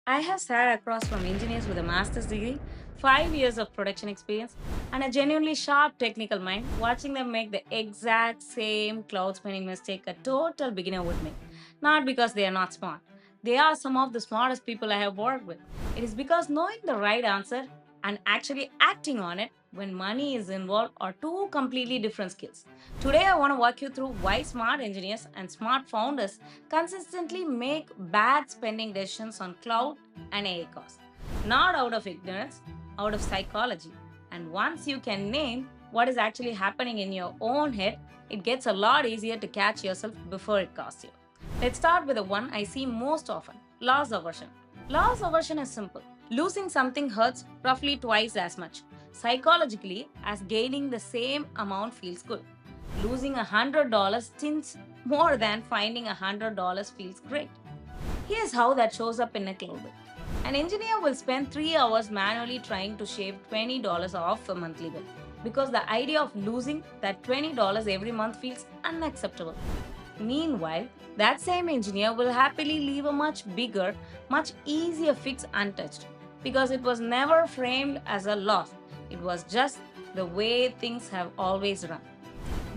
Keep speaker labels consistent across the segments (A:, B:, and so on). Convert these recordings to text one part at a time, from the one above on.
A: I have sat across from engineers with a master's degree, 5 years of production experience, and a genuinely sharp technical mind, watching them make the exact same cloud spinning mistake a total beginner would make. Not because they are not smart. They are some of the smartest people I have worked with. It is because knowing the right answer and actually acting on it when money is involved are two completely different skills. Today, I want to walk you through why smart engineers and smart founders consistently make bad spending decisions on cloud and AI costs. Not out of ignorance, out of psychology. And once you can name what is actually happening in your own head, it gets a lot easier to catch yourself before it costs you. Let's start with the one I see most often: loss aversion. Loss aversion is simple. Losing something hurts roughly twice as much psychologically as gaining the same amount feels good. Losing $100 stings more than finding $100 feels great. Here's how that shows up in a cloud bill. An engineer will spend 3 hours manually trying to shave $20 off a monthly bill because the idea of losing that $20 every month feels unacceptable. Meanwhile, that same engineer will happily leave a much bigger, much easier fix untouched because it was never framed as a loss. It was just the way things have always run.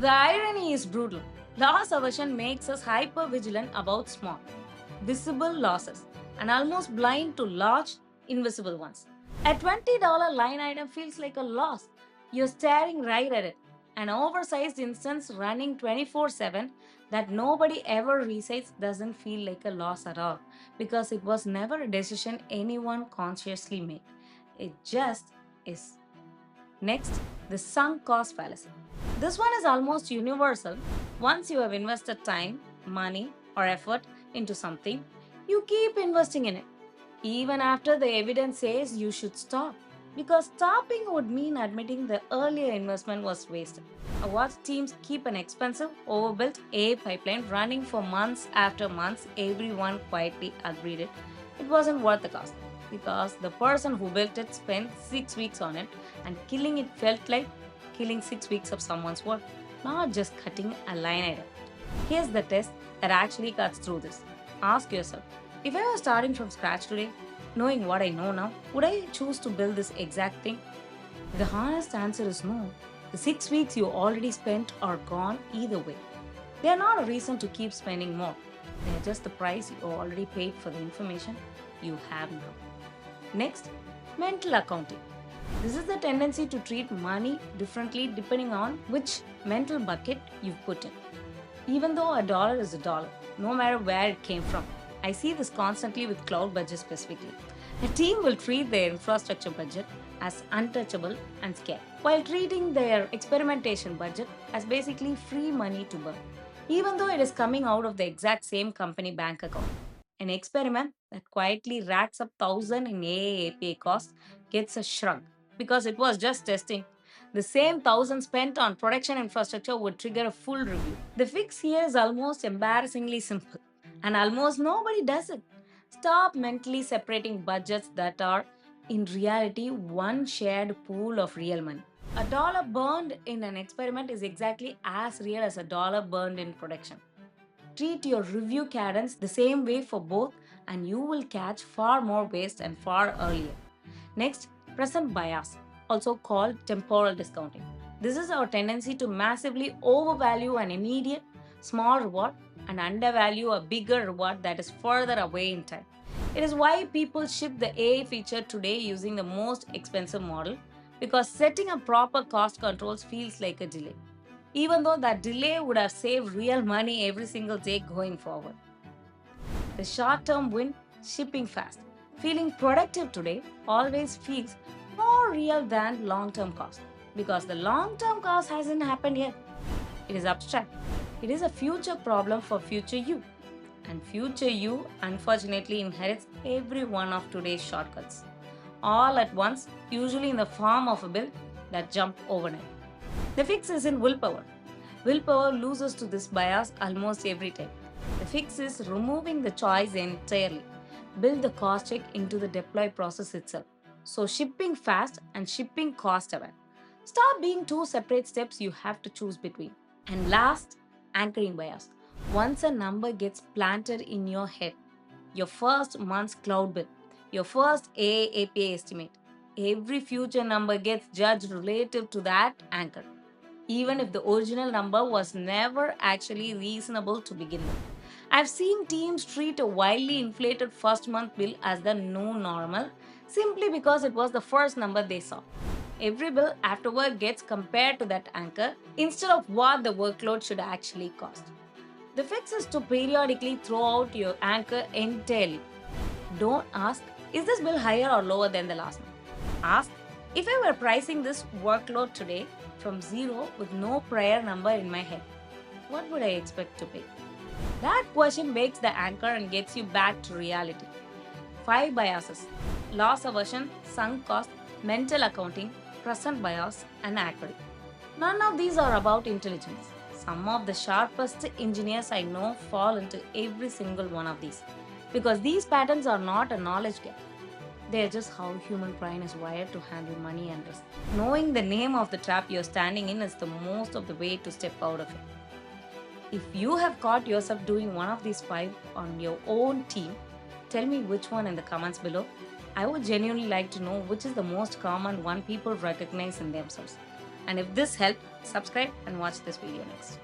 A: The irony is brutal. Loss aversion makes us hyper vigilant about small, visible losses and almost blind to large, invisible ones. A $20 line item feels like a loss. You're staring right at it. An oversized instance running 24/7 that nobody ever resides doesn't feel like a loss at all because it was never a decision anyone consciously made. It just is. Next, the sunk cost fallacy. This one is almost universal. Once you have invested time, money, or effort into something, you keep investing in it, even after the evidence says you should stop. Because stopping would mean admitting the earlier investment was wasted. I watched teams keep an expensive, overbuilt AI pipeline running for months after months. Everyone quietly agreed it wasn't worth the cost because the person who built it spent 6 weeks on it, and killing it felt like killing 6 weeks of someone's work, not just cutting a line item. Here's the test that actually cuts through this. Ask yourself, if I was starting from scratch today, knowing what I know now, would I choose to build this exact thing? The honest answer is no. The 6 weeks you already spent are gone either way. They are not a reason to keep spending more. They are just the price you already paid for the information you have now. Next, mental accounting. This is the tendency to treat money differently depending on which mental bucket you've put in. Even though a dollar is a dollar, no matter where it came from. I see this constantly with cloud budget specifically. A team will treat their infrastructure budget as untouchable and scarce, while treating their experimentation budget as basically free money to burn, even though it is coming out of the exact same company bank account. An experiment that quietly racks up 1,000 in AA APA costs gets a shrug because it was just testing. The same 1,000 spent on production infrastructure would trigger a full review. The fix here is almost embarrassingly simple, and almost nobody does it. Stop mentally separating budgets that are, in reality, one shared pool of real money. A dollar burned in an experiment is exactly as real as a dollar burned in production. Treat your review cadence the same way for both, and you will catch far more waste and far earlier. Next, present bias, also called temporal discounting. This is our tendency to massively overvalue an immediate, small reward and undervalue a bigger reward that is further away in time. It is why people ship the AI feature today using the most expensive model because setting up proper cost controls feels like a delay, even though that delay would have saved real money every single day going forward. The short term win, shipping fast. Feeling productive today always feels more real than long term cost because the long term cost hasn't happened yet. It is abstract. It is a future problem for future you. And future you unfortunately inherits every one of today's shortcuts, all at once, usually in the form of a bill that jumped overnight. The fix is in willpower. Willpower loses to this bias almost every time. The fix is removing the choice entirely. Build the cost check into the deploy process itself. So, shipping fast and shipping cost aware. Stop being two separate steps you have to choose between. And last, anchoring bias. Once a number gets planted in your head, your first month's cloud bill, your first AAPA estimate. Every future number gets judged relative to that anchor, even if the original number was never actually reasonable to begin with. I've seen teams treat a wildly inflated first month bill as the new normal simply because it was the first number they saw. Every bill afterward gets compared to that anchor instead of what the workload should actually cost. The fix is to periodically throw out your anchor entirely. Don't ask, is this bill higher or lower than the last month? Ask, if I were pricing this workload today from zero with no prior number in my head, what would I expect to pay? That question breaks the anchor and gets you back to reality. 5 biases: loss aversion, sunk cost, mental accounting, present bias, and equity. None of these are about intelligence. Some of the sharpest engineers I know fall into every single one of these because these patterns are not a knowledge gap. They are just how human brain is wired to handle money and risk. Knowing the name of the trap you're standing in is the most of the way to step out of it. If you have caught yourself doing one of these 5 on your own team, tell me which one in the comments below. I would genuinely like to know which is the most common one people recognize in themselves. And if this helped, subscribe and watch this video next.